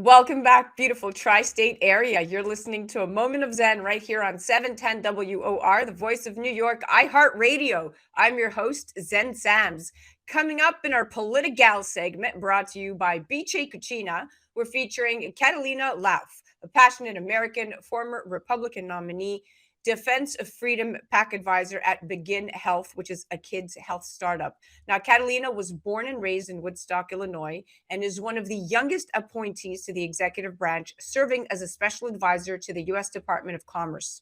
Welcome back, beautiful tri-state area. You're listening to a moment of Zen right here on 710 WOR, the voice of New York, iHeartRadio. I'm your host, Zen Sams. Coming up in our PoliticGal segment, brought to you by Bice Cucina, we're featuring Catalina Lauf, a passionate American, former Republican nominee, Defense of Freedom PAC advisor at Begin Health, which is a kids' health startup. Now, Catalina was born and raised in Woodstock, Illinois, and is one of the youngest appointees to the executive branch, serving as a special advisor to the U.S. Department of Commerce.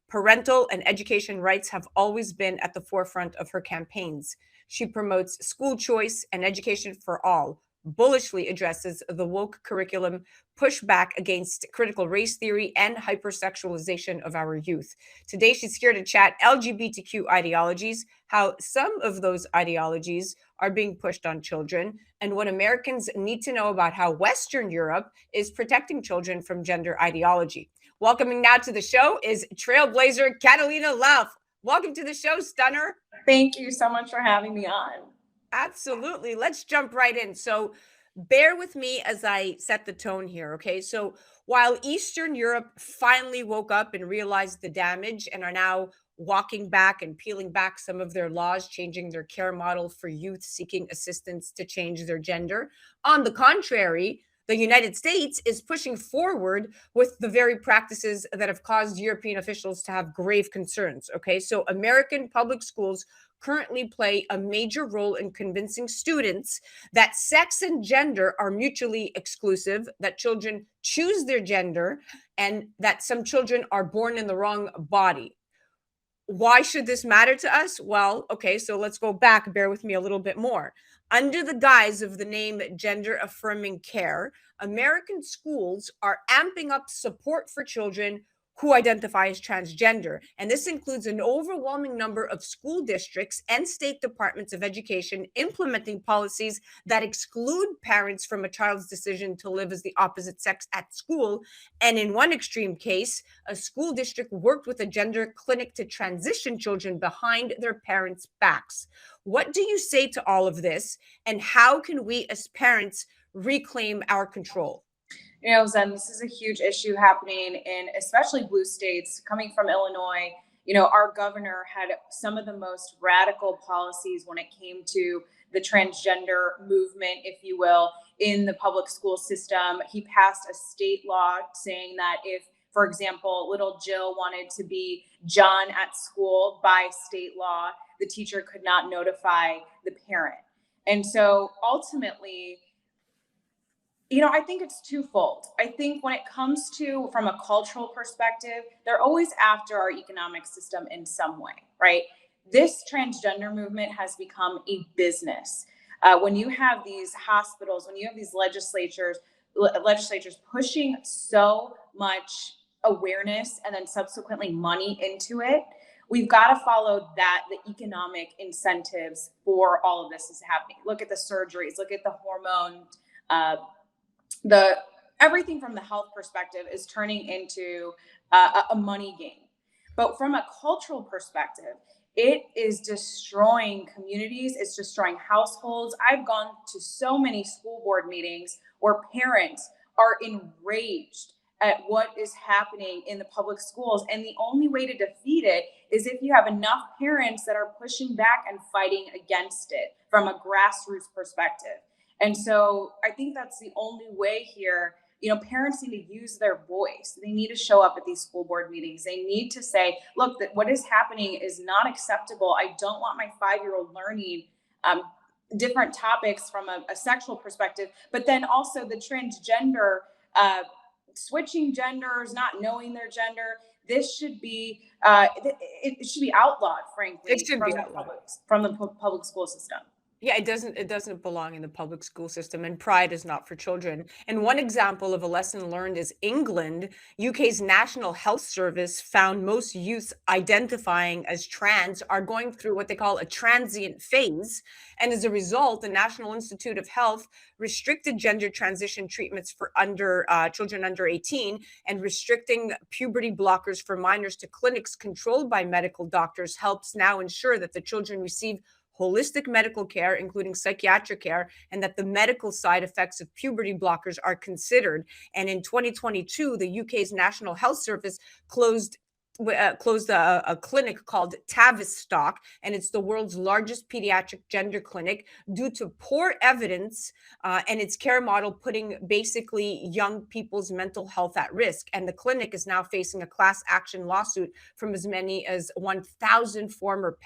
Parental and education rights have always been at the forefront of her campaigns. She promotes school choice and education for all, bullishly addresses the woke curriculum, pushback against critical race theory, and hypersexualization of our youth. Today, she's here to chat LGBTQ ideologies, how some of those ideologies are being pushed on children, and what Americans need to know about how Western Europe is protecting children from gender ideology. Welcoming now to the show is Trailblazer Catalina Lauf. Welcome to the show, Stunner. Thank you so much for having me on. Absolutely. Let's jump right in. So, bear with me as I set the tone here, okay? So, while Eastern Europe finally woke up and realized the damage and are now walking back and peeling back some of their laws, changing their care model for youth seeking assistance to change their gender, on the contrary, the United States is pushing forward with the very practices that have caused European officials to have grave concerns. Okay, so American public schools currently play a major role in convincing students that sex and gender are mutually exclusive, that children choose their gender, and that some children are born in the wrong body. Why should this matter to us? Well, okay, so let's go back. Bear with me a little bit more. Under the guise of the name gender affirming care, American schools are amping up support for children who identify as transgender. And this includes an overwhelming number of school districts and state departments of education implementing policies that exclude parents from a child's decision to live as the opposite sex at school. And in one extreme case, a school district worked with a gender clinic to transition children behind their parents' backs. What do you say to all of this? And how can we as parents reclaim our control? Zen, this is a huge issue happening in especially blue states. Coming from Illinois, our governor had some of the most radical policies when it came to the transgender movement, if you will, in the public school system. He passed a state law saying that if, for example, little Jill wanted to be John at school, by state law, the teacher could not notify the parent. And so ultimately, I think it's twofold. I think when it comes to, from a cultural perspective, they're always after our economic system in some way, right? This transgender movement has become a business. When you have these hospitals, when you have these legislatures pushing so much awareness and then subsequently money into it, we've got to follow the economic incentives for all of this is happening. Look at the surgeries, look at the hormone, everything from the health perspective is turning into a money game. But from a cultural perspective, it is destroying communities. It's destroying households. I've gone to so many school board meetings where parents are enraged at what is happening in the public schools. And the only way to defeat it is if you have enough parents that are pushing back and fighting against it from a grassroots perspective. And so I think that's the only way here. Parents need to use their voice. They need to show up at these school board meetings. They need to say, look, that what is happening is not acceptable. I don't want my 5-year-old learning different topics from a sexual perspective, but then also the transgender, switching genders, not knowing their gender. This should be, it should be outlawed, frankly, from the public school system. Yeah, it doesn't belong in the public school system, and pride is not for children. And one example of a lesson learned is England. UK's National Health Service found most youths identifying as trans are going through what they call a transient phase. And as a result, the National Institute of Health restricted gender transition treatments for children under 18, and restricting puberty blockers for minors to clinics controlled by medical doctors helps now ensure that the children receive holistic medical care, including psychiatric care, and that the medical side effects of puberty blockers are considered. And in 2022, the UK's National Health Service closed a clinic called Tavistock, and it's the world's largest pediatric gender clinic due to poor evidence and its care model putting basically young people's mental health at risk. And the clinic is now facing a class action lawsuit from as many as 1,000 former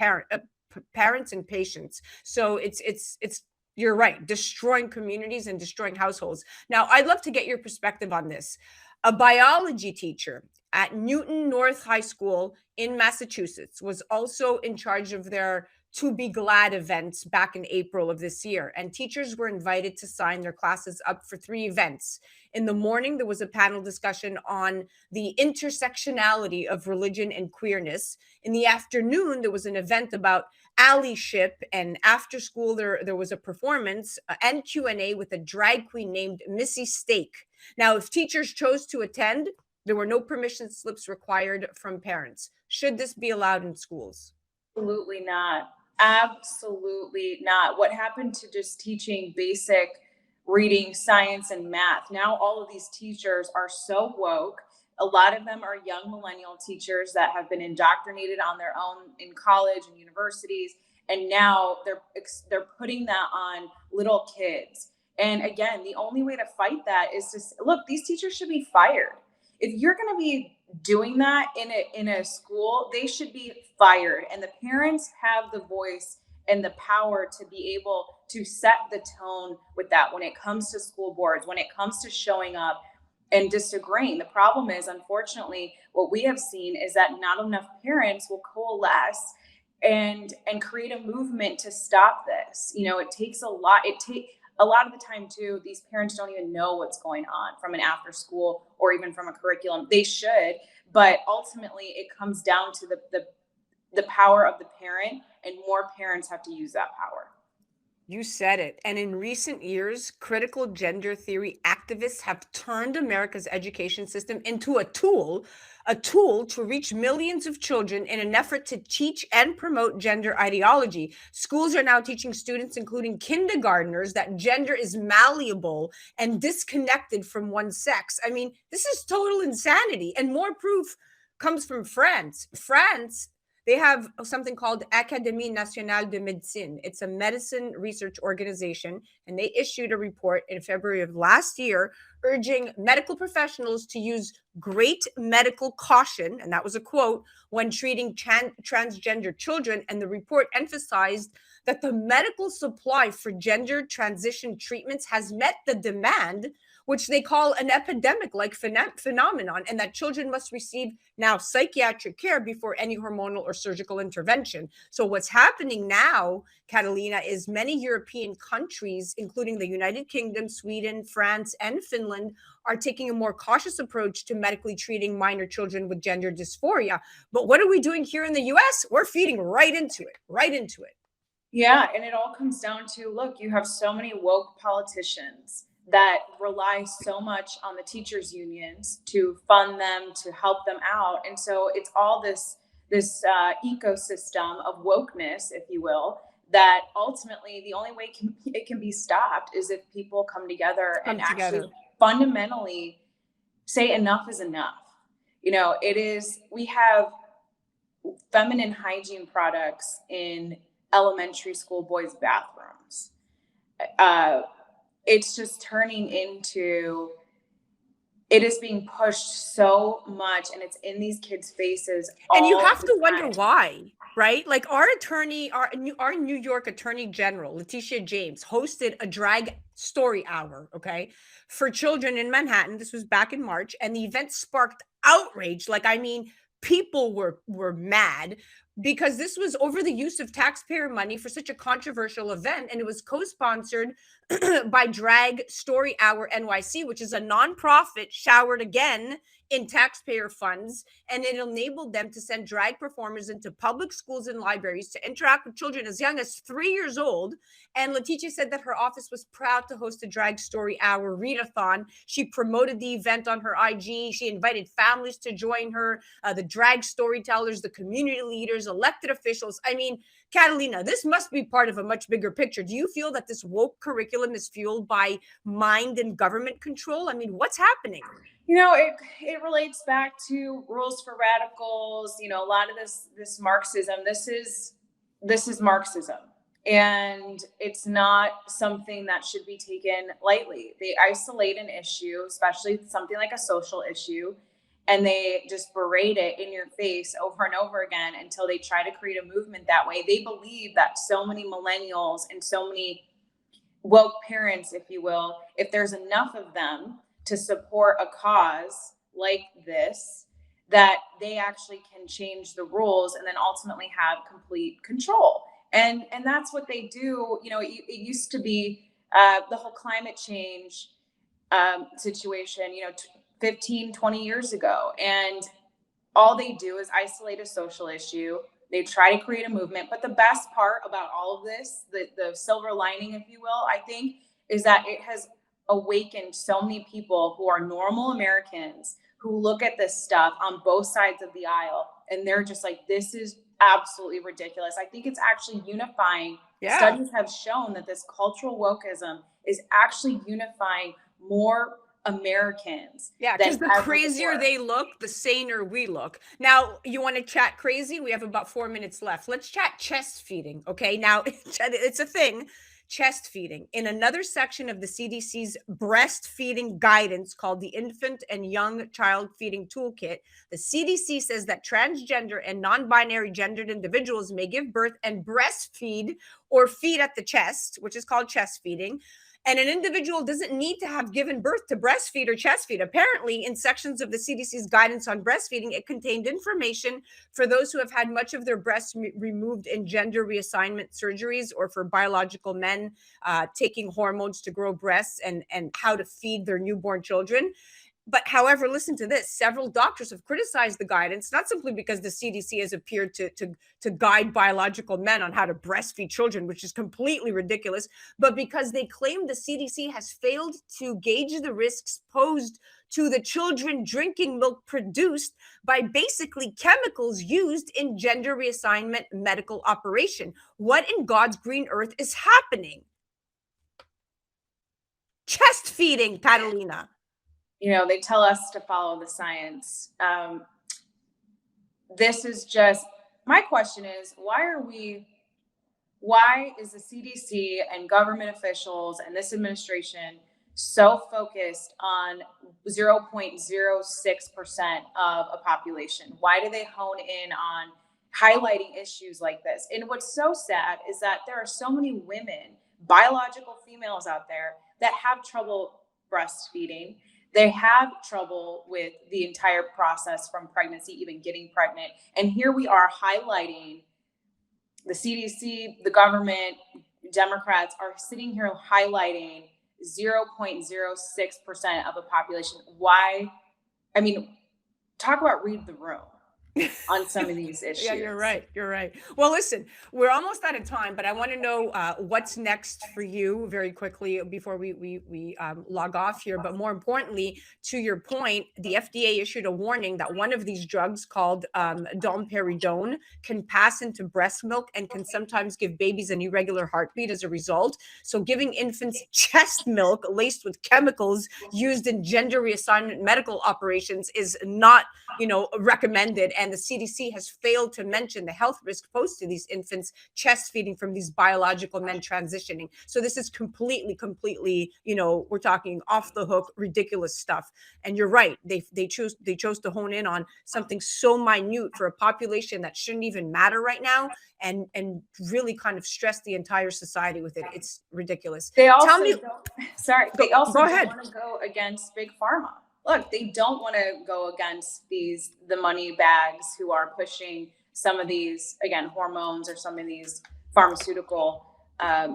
parents and patients. So it's you're right, destroying communities and destroying households. Now, I'd love to get your perspective on this. A biology teacher at Newton North High School in Massachusetts was also in charge of their To Be Glad events back in April of this year. And teachers were invited to sign their classes up for 3 events. In the morning, there was a panel discussion on the intersectionality of religion and queerness. In the afternoon, there was an event about allyship, and after school, there was a performance and Q&A with a drag queen named Missy Steak. Now, if teachers chose to attend, there were no permission slips required from parents. Should this be allowed in schools? Absolutely not. Absolutely not. What happened to just teaching basic reading, science, and math? Now all of these teachers are so woke. A lot of them are young millennial teachers that have been indoctrinated on their own in college and universities, and now they're putting that on little kids. And again, the only way to fight that is to look, these teachers should be fired. If you're going to be doing that in a school, they should be fired. And the parents have the voice and the power to be able to set the tone with that when it comes to school boards, when it comes to showing up and disagreeing. The problem is, unfortunately, what we have seen is that not enough parents will coalesce and create a movement to stop this. You know, it takes a lot. A lot of the time too, these parents don't even know what's going on from an after school or even from a curriculum. They should, but ultimately it comes down to the power of the parent, and more parents have to use that power. You said it. And in recent years, critical gender theory activists have turned America's education system into a tool to reach millions of children in an effort to teach and promote gender ideology. Schools are now teaching students, including kindergartners, that gender is malleable and disconnected from one sex. I mean, this is total insanity. And more proof comes from France. France, they have something called Académie Nationale de Médecine. It's a medicine research organization, and they issued a report in February of last year urging medical professionals to use great medical caution, and that was a quote, when treating transgender children. And the report emphasized that the medical supply for gender transition treatments has met the demand, which they call an epidemic-like phenomenon, and that children must receive now psychiatric care before any hormonal or surgical intervention. So what's happening now, Catalina, is many European countries, including the United Kingdom, Sweden, France, and Finland, are taking a more cautious approach to medically treating minor children with gender dysphoria. But what are we doing here in the US? We're feeding right into it. Yeah, and it all comes down to, look, you have so many woke politicians that rely so much on the teachers unions to fund them, to help them out. And so it's all this ecosystem of wokeness, if you will, that ultimately the only way it can be stopped is if people come together and actually fundamentally say enough is enough. You know, we have feminine hygiene products in elementary school boys' bathrooms. It's just turning into, it is being pushed so much, and it's in these kids' faces. And you have to wonder why, right? Like our New York Attorney General, Letitia James, hosted a drag story hour, okay, for children in Manhattan. This was back in March, and the event sparked outrage. Like, I mean, people were mad because this was over the use of taxpayer money for such a controversial event, and it was co-sponsored by Drag Story Hour NYC, which is a nonprofit showered again in taxpayer funds, and it enabled them to send drag performers into public schools and libraries to interact with children as young as 3 years old. And Letitia said that her office was proud to host a Drag Story Hour readathon. She promoted the event on her IG. She invited families to join her, the drag storytellers, the community leaders, legislators, elected officials. I mean, Catalina, this must be part of a much bigger picture. Do you feel that this woke curriculum is fueled by mind and government control? I mean, what's happening? It relates back to rules for radicals. A lot of this Marxism. This is Marxism, and it's not something that should be taken lightly. They isolate an issue, especially something like a social issue, and they just berate it in your face over and over again until they try to create a movement that way. They believe that so many millennials and so many woke parents, if you will, if there's enough of them to support a cause like this, that they actually can change the rules and then ultimately have complete control. And that's what they do. It used to be the whole climate change situation, 15, 20 years ago. And all they do is isolate a social issue. They try to create a movement. But the best part about all of this, the silver lining, if you will, I think, is that it has awakened so many people who are normal Americans who look at this stuff on both sides of the aisle and they're just like, this is absolutely ridiculous. I think it's actually unifying. Yeah. Studies have shown that this cultural wokeism is actually unifying more Americans. Yeah, because the crazier they look, the saner we look. Now, you want to chat crazy? We have about 4 minutes left. Let's chat chest feeding. Okay, now it's a thing. Chest feeding. In another section of the CDC's breastfeeding guidance called the Infant and Young Child Feeding Toolkit, the CDC says that transgender and non-binary gendered individuals may give birth and breastfeed or feed at the chest, which is called chest feeding. And an individual doesn't need to have given birth to breastfeed or chest feed. Apparently, in sections of the CDC's guidance on breastfeeding, it contained information for those who have had much of their breasts removed in gender reassignment surgeries, or for biological men taking hormones to grow breasts, and how to feed their newborn children. But however, listen to this. Several doctors have criticized the guidance, not simply because the CDC has appeared to guide biological men on how to breastfeed children, which is completely ridiculous, but because they claim the CDC has failed to gauge the risks posed to the children drinking milk produced by basically chemicals used in gender reassignment medical operation. What in God's green earth is happening? Chest feeding, Catalina. They tell us to follow the science. This is just, my question is, why is the CDC and government officials and this administration so focused on 0.06% of a population? Why do they hone in on highlighting issues like this? And what's so sad is that there are so many women, biological females out there, that have trouble breastfeeding. They have trouble with the entire process from pregnancy, even getting pregnant. And here we are highlighting the CDC, the government, Democrats are sitting here highlighting 0.06% of a population. Why? I mean, talk about read the room on some of these issues. Yeah, you're right. You're right. Well, listen, we're almost out of time, but I want to know what's next for you very quickly before we log off here. But more importantly, to your point, the FDA issued a warning that one of these drugs called domperidone can pass into breast milk and can sometimes give babies an irregular heartbeat as a result. So giving infants chest milk laced with chemicals used in gender reassignment medical operations is not, recommended. And the CDC has failed to mention the health risk posed to these infants chest feeding from these biological men transitioning. So this is completely, we're talking off the hook, ridiculous stuff. And you're right. They chose to hone in on something so minute for a population that shouldn't even matter right now, and really kind of stress the entire society with it. It's ridiculous. They also don't ahead. want to go against big pharma. Look, they don't want to go against the money bags who are pushing some of these, again, hormones or some of these pharmaceutical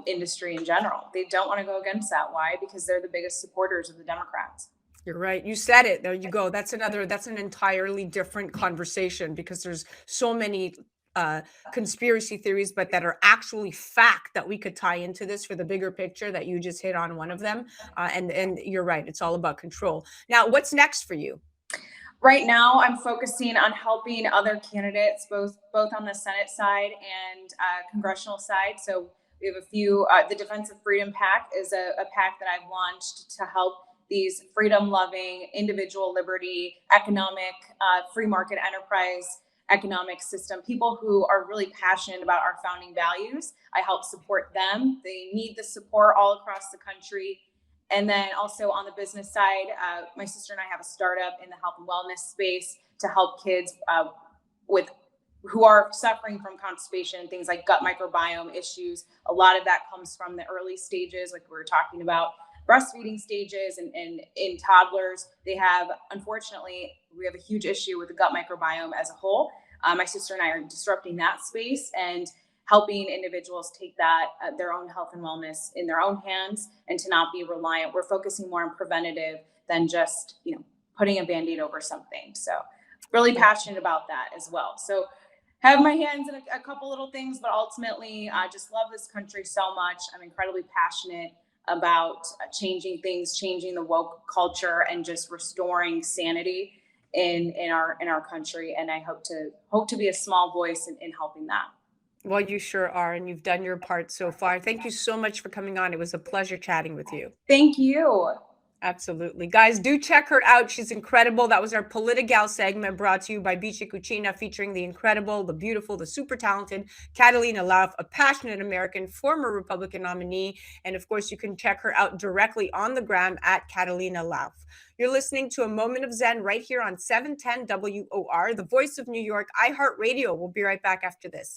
industry in general. They don't want to go against that. Why? Because they're the biggest supporters of the Democrats. You're right. You said it. There you go. That's an entirely different conversation, because there's so many conspiracy theories, but that are actually fact that we could tie into this for the bigger picture that you just hit on one of them. And you're right. It's all about control. Now, what's next for you? Right now, I'm focusing on helping other candidates, both on the Senate side and congressional side. So we have a few. The Defense of Freedom PAC is a PAC that I've launched to help these freedom-loving, individual liberty, economic, free market enterprise economic system, people who are really passionate about our founding values. I help support them. They need the support all across the country. And then also on the business side, my sister and I have a startup in the health and wellness space to help kids with who are suffering from constipation, things like gut microbiome issues. A lot of that comes from the early stages, like we were talking about breastfeeding stages, and in toddlers, they have, unfortunately, we have a huge issue with the gut microbiome as a whole. My sister and I are disrupting that space and helping individuals take that their own health and wellness in their own hands and to not be reliant. We're focusing more on preventative than just putting a band-aid over something. So really passionate about that as well. So have my hands in a couple little things, but ultimately I just love this country so much. I'm incredibly passionate about changing things, changing the woke culture, and just restoring sanity in our country. And I hope to be a small voice in helping that. Well, you sure are, and you've done your part so far. Thank you so much for coming on. It was a pleasure chatting with you. Thank you. Absolutely. Guys, do check her out. She's incredible. That was our PoliticGal segment brought to you by Bice Cucina, featuring the incredible, the beautiful, the super talented Catalina Lauf, a passionate American, former Republican nominee. And of course, you can check her out directly on the gram at Catalina Lauf. You're listening to A Moment of Zen right here on 710 WOR, the voice of New York, iHeartRadio. We'll be right back after this.